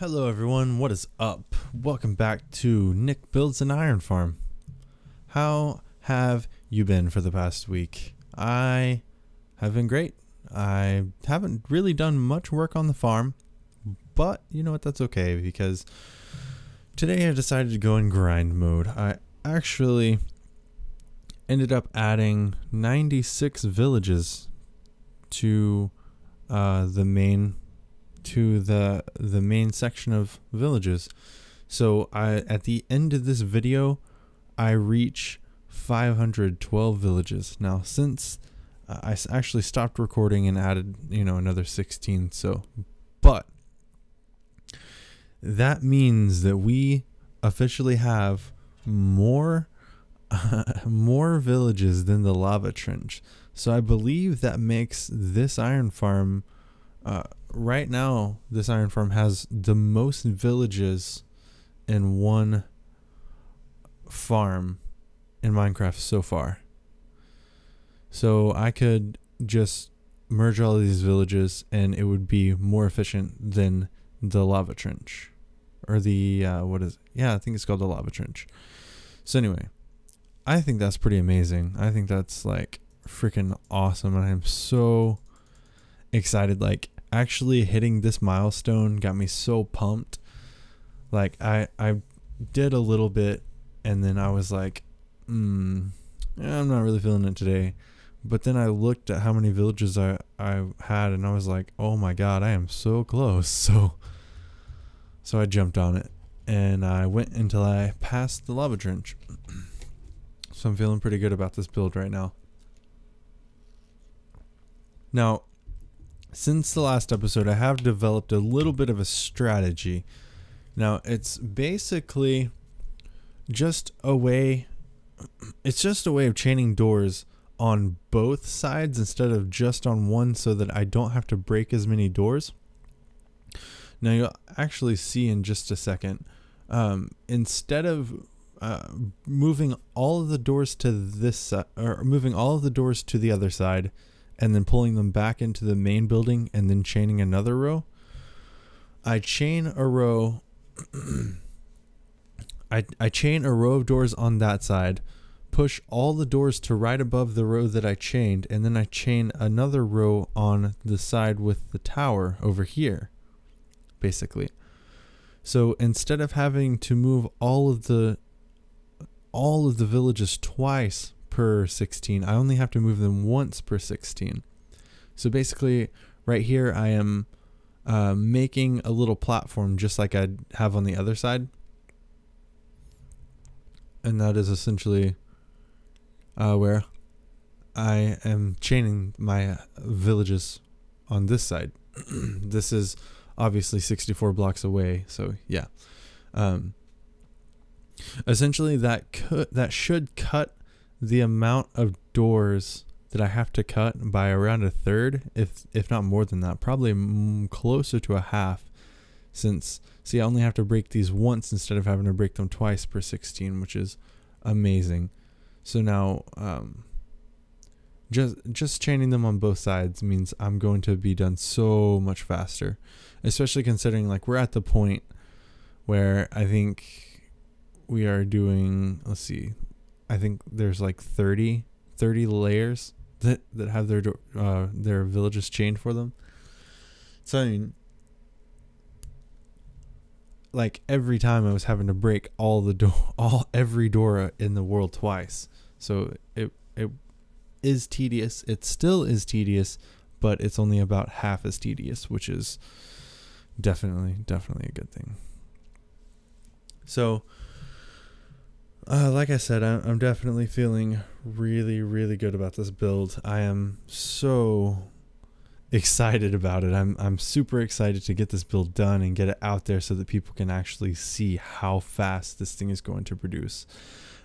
Hello everyone, what is up? Welcome back to Nick Builds an Iron Farm. How have you been for the past week? I have been great. I haven't really done much work on the farm, but you know what, that's okay because today I decided to go in grind mode. I actually ended up adding 96 villages to the main section of villages. So at the end of this video I reach 512 villages. Now since I actually stopped recording and added another 16, but that means that we officially have more villages than the lava trench. So I believe that makes this iron farm right now, this iron farm has the most villages in one farm in Minecraft so far. So I could just merge all of these villages and it would be more efficient than the lava trench. Or the, I think it's called the lava trench. So anyway, I think that's pretty amazing. I think that's like freaking awesome and I'm so excited. Like, actually hitting this milestone got me so pumped. Like I did a little bit and then I was like, I'm not really feeling it today. But then I looked at how many villages I had and I was like, oh my god, I am so close. So I jumped on it and I went until I passed the lava trench. So I'm feeling pretty good about this build right now. Now, since the last episode, I have developed a little bit of a strategy. Now, it's basically just a way, of chaining doors on both sides instead of just on one so that I don't have to break as many doors. Now, you'll actually see in just a second, instead of moving all of the doors to this side, or moving all of the doors to the other side, and then pulling them back into the main building and then chaining another row, I chain a row I chain a row of doors on that side, push all the doors to right above the row that I chained, and then I chain another row on the side with the tower over here, basically. So instead of having to move all of the villages twice per 16, I only have to move them once per 16. So basically right here I am making a little platform just like I'd have on the other side, and that is essentially where I am chaining my villages on this side. This is obviously 64 blocks away, so yeah. Essentially that should cut the amount of doors that I have to cut by around a third, if not more than that, probably closer to a half, since I only have to break these once instead of having to break them twice per 16, which is amazing. So now just chaining them on both sides means I'm going to be done so much faster, especially considering like we're at the point where I think we are doing, let's see, I think there's like 30 layers that have their villages chained for them. So I mean, like every time I was having to break every door in the world twice. So it is tedious. It still is tedious, but it's only about half as tedious, which is definitely a good thing. So like I said, I'm definitely feeling really good about this build. I am so excited about it. I'm super excited to get this build done and get it out there so that people can actually see how fast this thing is going to produce.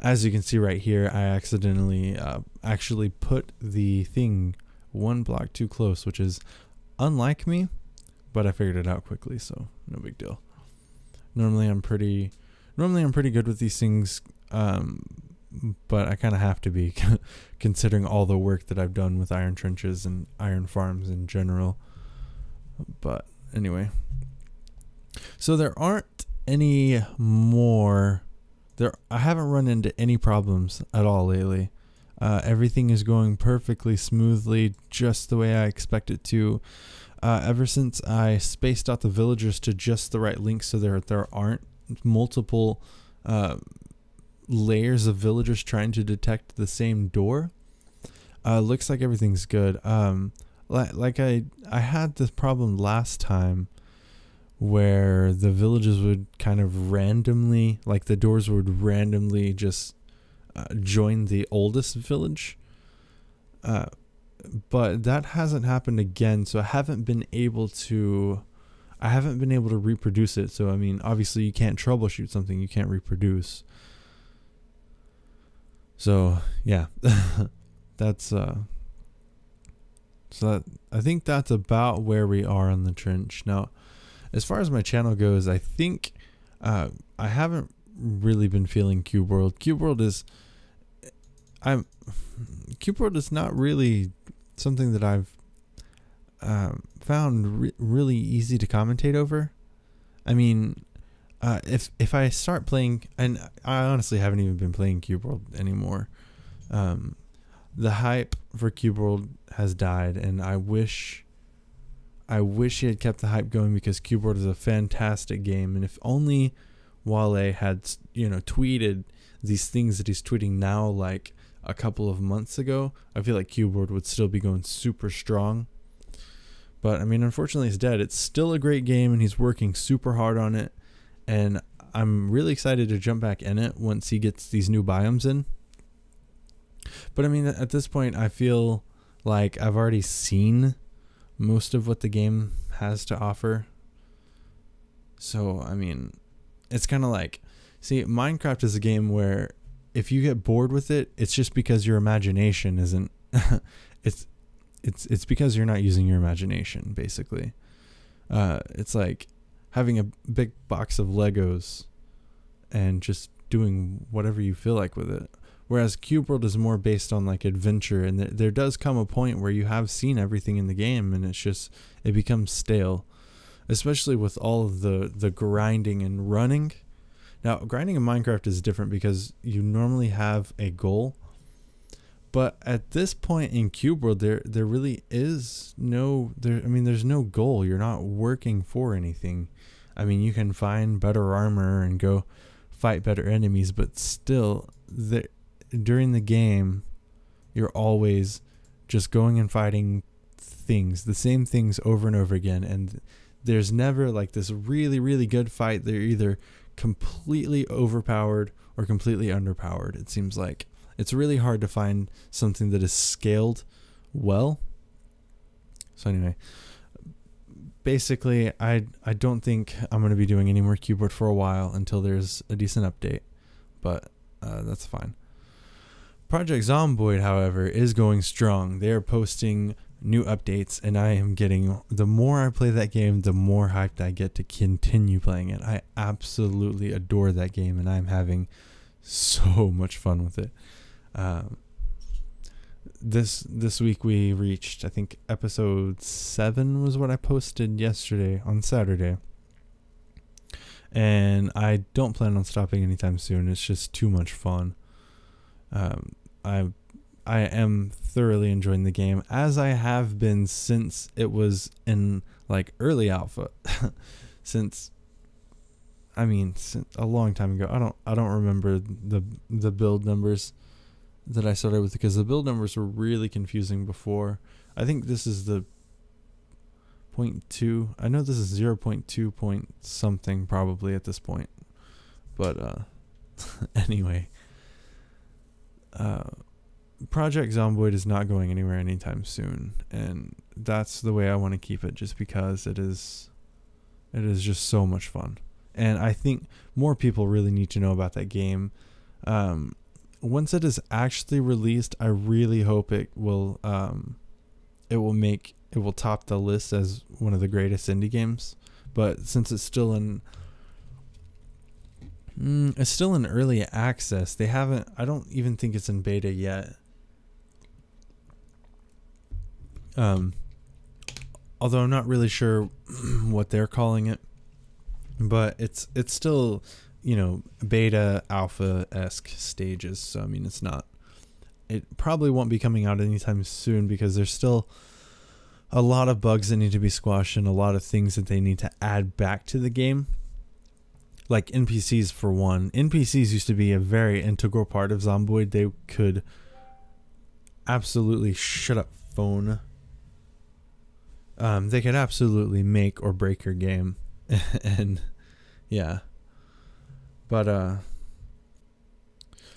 As you can see right here, I accidentally actually put the thing one block too close, which is unlike me, but I figured it out quickly, so no big deal. Normally I'm pretty good with these things, but I kind of have to be considering all the work that I've done with iron trenches and iron farms in general. But anyway, So there aren't any more. I haven't run into any problems at all lately. Everything is going perfectly smoothly, just the way I expect it to. Ever since I spaced out the villagers to just the right length, so there aren't multiple layers of villagers trying to detect the same door. Looks like everything's good. Like I had this problem last time where the villages would kind of randomly, like the doors would randomly just join the oldest village. But that hasn't happened again, so I haven't been able to reproduce it. So I mean, obviously you can't troubleshoot something you can't reproduce. So yeah, that's I think that's about where we are on the trench. Now, as far as my channel goes, I think I haven't really been feeling Cube World. Cube World is not really something that I've found really easy to commentate over. I mean, if I start playing, and I honestly haven't even been playing Cube World anymore. The hype for Cube World has died, and I wish he had kept the hype going, because Cube World is a fantastic game. And if only Wale had, tweeted these things that he's tweeting now, like a couple of months ago, I feel like Cube World would still be going super strong. But I mean, unfortunately, it's dead. It's still a great game, and he's working super hard on it. And I'm really excited to jump back in it once he gets these new biomes in. But I mean, at this point, I feel like I've already seen most of what the game has to offer. So, I mean, it's kind of like, see, Minecraft is a game where if you get bored with it, it's just because your imagination isn't, it's because you're not using your imagination, basically. It's like having a big box of Legos and just doing whatever you feel like with it. Whereas Cube World is more based on like adventure, and there does come a point where you have seen everything in the game, and it becomes stale, especially with all of the grinding and running. Now, grinding in Minecraft is different because you normally have a goal, but at this point in Cube World, there really is there's no goal. You're not working for anything. I mean, you can find better armor and go fight better enemies, but still, during the game, you're always just going and fighting things, the same things over and over again. And there's never like this really, really good fight. They're either completely overpowered or completely underpowered. It seems like it's really hard to find something that is scaled well. So anyway, basically, I don't think I'm going to be doing any more Cube World for a while until there's a decent update, but that's fine. Project Zomboid, however, is going strong. They are posting new updates, and I am getting, the more I play that game, the more hyped I get to continue playing it. I absolutely adore that game, and I'm having so much fun with it. This week we reached, I think, episode 7 was what I posted yesterday on Saturday. And I don't plan on stopping anytime soon. It's just too much fun. I am thoroughly enjoying the game, as I have been since it was in like early alpha. since a long time ago. I don't remember the build numbers that I started with, because the build numbers were really confusing before. I think this is the 0.2. I know this is 0.2 point something probably at this point. But anyway, Project Zomboid is not going anywhere anytime soon, and that's the way I want to keep it, just because it is just so much fun. And I think more people really need to know about that game. Once it is actually released, I really hope it will top the list as one of the greatest indie games. But since it's still in early access, I don't even think it's in beta yet. Although I'm not really sure what they're calling it. but it's still, you know, beta alpha-esque stages. So I mean, it probably won't be coming out anytime soon because there's still a lot of bugs that need to be squashed and a lot of things that they need to add back to the game. Like NPCs, for one. NPCs used to be a very integral part of Zomboid. They could absolutely shut up, phone. They could absolutely make or break your game. And yeah. But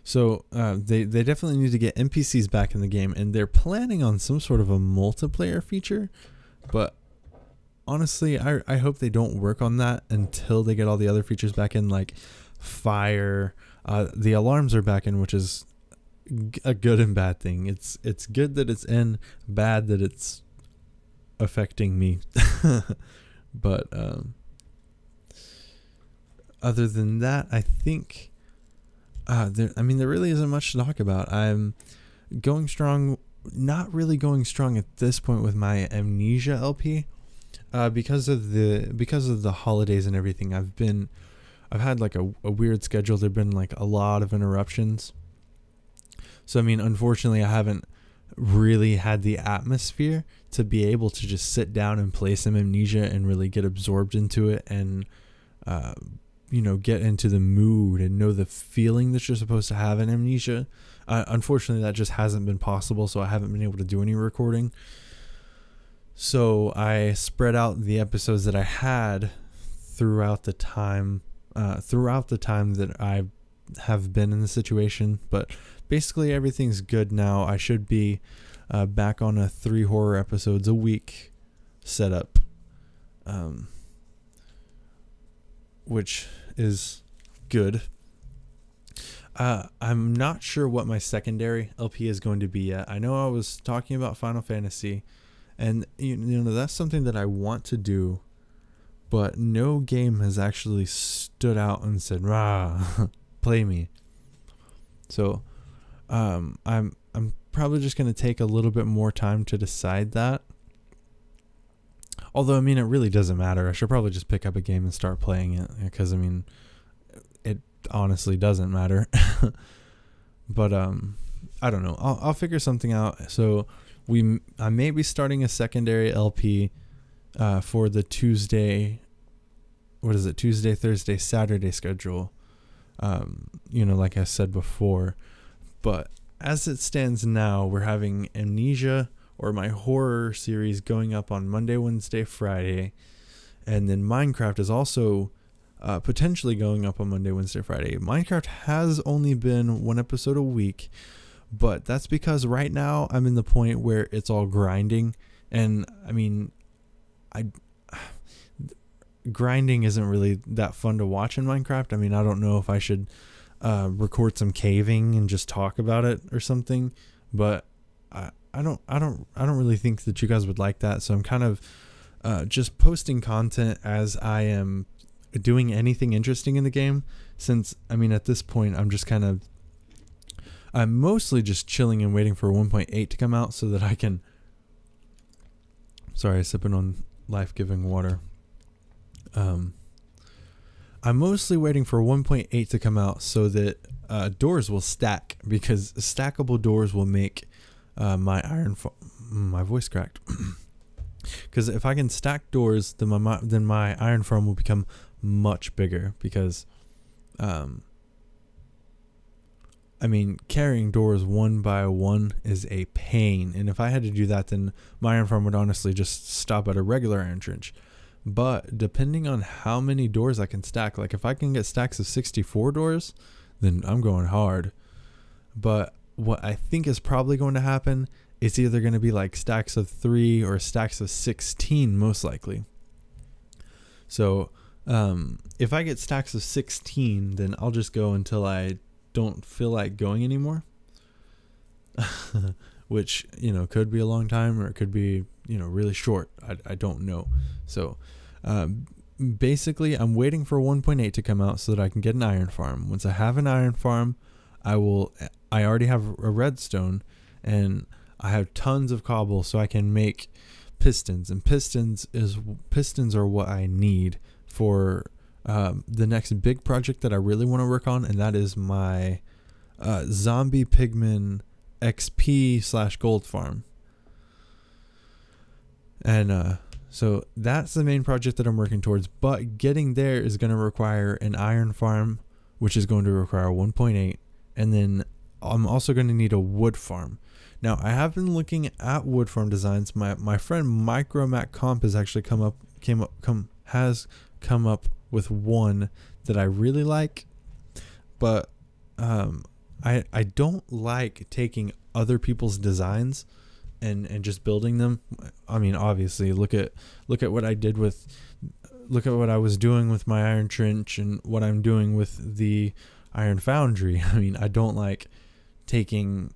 so they definitely need to get NPCs back in the game, and they're planning on some sort of a multiplayer feature, but honestly, I hope they don't work on that until they get all the other features back in, like fire. The alarms are back in, which is a good and bad thing. It's good that it's in, bad that it's affecting me. But other than that, I think there really isn't much to talk about. I'm going strong, not really going strong at this point with my Amnesia LP. Because of the holidays and everything, I've had like a weird schedule. There've been like a lot of interruptions. So I mean, unfortunately, I haven't really had the atmosphere to be able to just sit down and play some Amnesia and really get absorbed into it and you know, get into the mood and know the feeling that you're supposed to have in Amnesia. Unfortunately, that just hasn't been possible, so I haven't been able to do any recording. So I spread out the episodes that I had throughout the time that I have been in the situation. But basically everything's good now. I should be back on a 3 horror episodes a week setup, which is good. I'm not sure what my secondary LP is going to be yet. I know I was talking about Final Fantasy, and you know, that's something that I want to do, but no game has actually stood out and said, "Rah, play me." So I'm probably just going to take a little bit more time to decide that. Although I mean, it really doesn't matter. I should probably just pick up a game and start playing it, because I mean, it honestly doesn't matter. But I don't know. I'll figure something out. So I may be starting a secondary LP for the Tuesday, Thursday, Saturday schedule. You know, like I said before. But as it stands now, we're having Amnesia, or my horror series, going up on Monday, Wednesday, Friday. And then Minecraft is also potentially going up on Monday, Wednesday, Friday. Minecraft has only been 1 episode a week, but that's because right now I'm in the point where it's all grinding. And I mean, grinding isn't really that fun to watch in Minecraft. I mean, I don't know if I should record some caving and just talk about it or something, but I don't really think that you guys would like that. So I'm kind of just posting content as I am doing anything interesting in the game, since I mean, at this point I'm mostly just chilling and waiting for 1.8 to come out so that I can, sorry, sipping on life-giving water. I'm mostly waiting for 1.8 to come out so that doors will stack, because stackable doors will make my my voice cracked. Because if I can stack doors, then my iron farm will become much bigger, because I mean, carrying doors one by one is a pain, and if I had to do that, then my iron farm would honestly just stop at a regular iron trench. But depending on how many doors I can stack, like if I can get stacks of 64 doors, then I'm going hard. But what I think is probably going to happen, it's either going to be like stacks of 3 or stacks of 16, most likely. So if I get stacks of 16, then I'll just go until I don't feel like going anymore. Which, you know, could be a long time, or it could be, you know, really short. I don't know. So basically I'm waiting for 1.8 to come out so that I can get an iron farm. Once I have an iron farm, I already have a redstone, and I have tons of cobble, so I can make pistons, and pistons are what I need for the next big project that I really want to work on, and that is my zombie pigman XP/gold farm. And so that's the main project that I'm working towards, but getting there is going to require an iron farm, which is going to require 1.8, and then I'm also going to need a wood farm. Now, I have been looking at wood farm designs. My friend Micromac Comp has actually come up with one that I really like, but I don't like taking other people's designs and just building them. I mean, obviously, look at what I did with, look at what I was doing with my iron trench and what I'm doing with the iron foundry. I mean, I don't like taking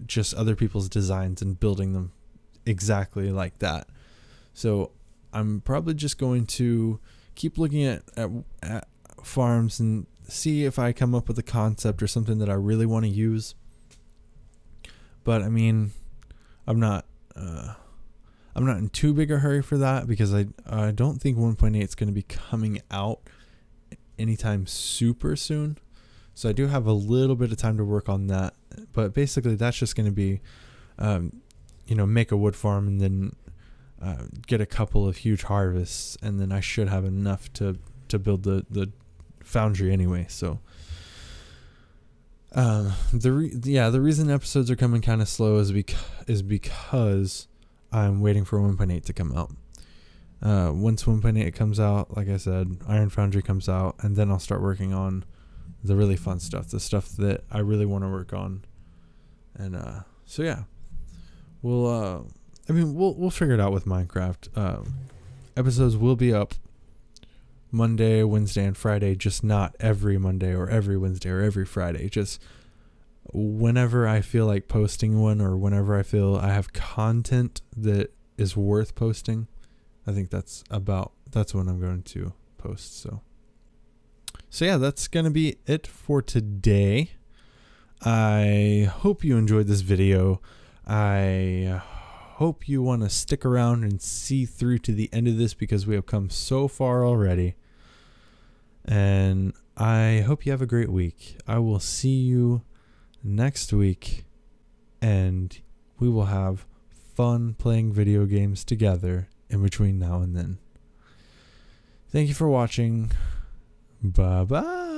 just other people's designs and building them exactly like that. So I'm probably just going to keep looking at farms and see if I come up with a concept or something that I really want to use. But I mean, I'm not in too big a hurry for that, because I don't think 1.8 is going to be coming out anytime super soon. So I do have a little bit of time to work on that. But basically, that's just going to be, make a wood farm and then get a couple of huge harvests, and then I should have enough to build the foundry anyway. So the reason episodes are coming kind of slow is because I'm waiting for 1.8 to come out. Once 1.8 comes out, like I said, Iron Foundry comes out, and then I'll start working on the really fun stuff, the stuff that I really want to work on. And so yeah, we'll figure it out with Minecraft. Episodes will be up Monday, Wednesday, and Friday, just not every Monday or every Wednesday or every Friday. Just whenever I feel like posting one, or whenever I feel I have content that is worth posting. I think that's when I'm going to post. So yeah, that's going to be it for today. I hope you enjoyed this video. I hope you want to stick around and see through to the end of this, because we have come so far already. And I hope you have a great week. I will see you next week, and we will have fun playing video games together in between now and then. Thank you for watching. Bye-bye.